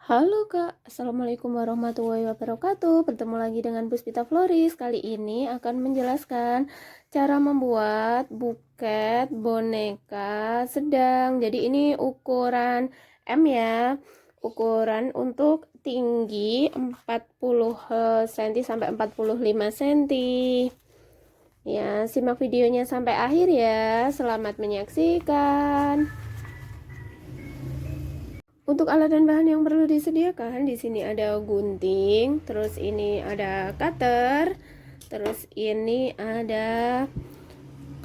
Halo Kak, Assalamualaikum warahmatullahi wabarakatuh. Bertemu lagi dengan Puspita Floris. Kali ini akan menjelaskan cara membuat buket boneka sedang. Jadi ini ukuran M ya. Ukuran untuk tinggi 40 cm sampai 45 cm. Ya, simak videonya sampai akhir ya. Selamat menyaksikan. Untuk alat dan bahan yang perlu disediakan, di sini ada gunting, terus ini ada cutter, terus ini ada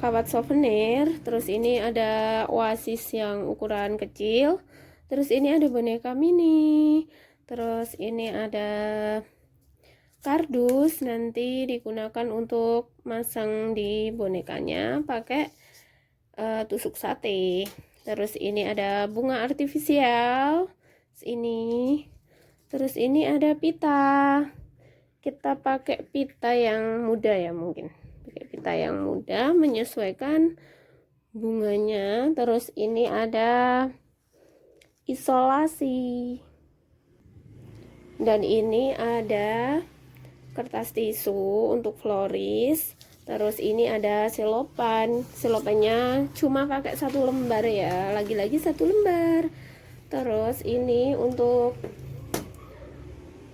kawat souvenir, terus ini ada oasis yang ukuran kecil, terus ini ada boneka mini, terus ini ada kardus, nanti digunakan untuk masang di bonekanya pakai tusuk sate. Terus ini ada bunga artifisial ini, terus ini ada pita. Kita pakai pita yang muda ya, mungkin pakai pita yang muda menyesuaikan bunganya. Terus ini ada isolasi, dan ini ada kertas tisu untuk floris. Terus ini ada cellophane. Cellophane-nya cuma pakai satu lembar ya, lagi-lagi satu lembar. Terus ini untuk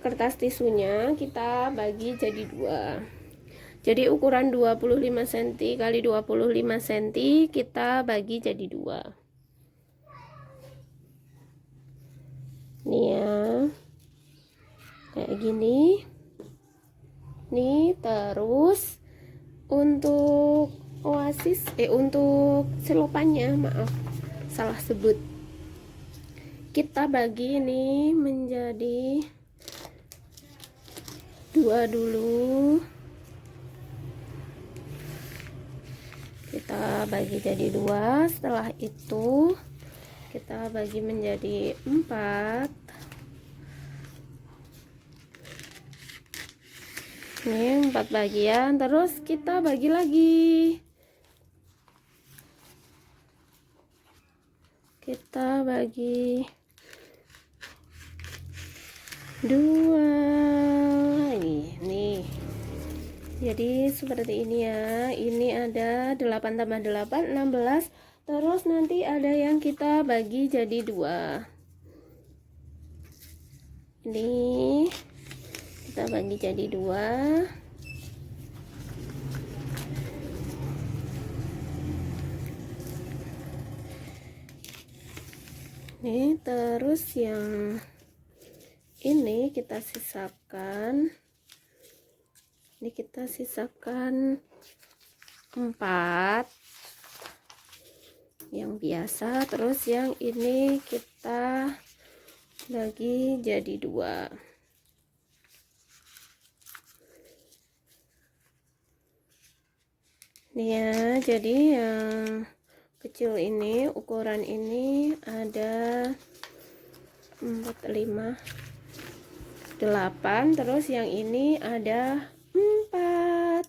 kertas tisunya kita bagi jadi dua. Jadi ukuran 25 cm kali 25 cm kita bagi jadi dua. Nih ya, kayak gini. Nih, terus untuk oasis untuk cellophane-nya, maaf salah sebut, kita bagi ini menjadi dua dulu. Kita bagi jadi dua, setelah itu kita bagi menjadi 4. Ini 4 bagian, terus kita bagi lagi. Kita bagi 2. Ini. Jadi seperti ini ya. Ini ada 8 tambah 8, 16. Terus nanti ada yang kita bagi jadi 2. Ini kita bagi jadi 2. Nih, terus yang ini kita sisakan. Ini kita sisakan 4 yang biasa. Terus yang ini kita bagi jadi 2. Nih ya, jadi yang kecil ini, ukuran ini ada 4, 5, 8, terus yang ini ada 4.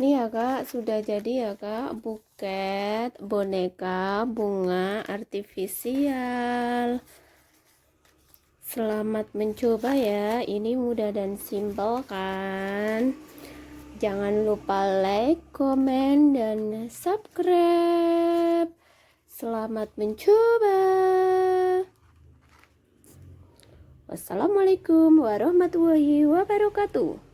Nih ya kak, sudah jadi ya kak, buket boneka bunga artifisial. Selamat mencoba ya, ini mudah dan simpel kan. Jangan lupa like, komen, dan subscribe. Selamat mencoba. Wassalamualaikum warahmatullahi wabarakatuh.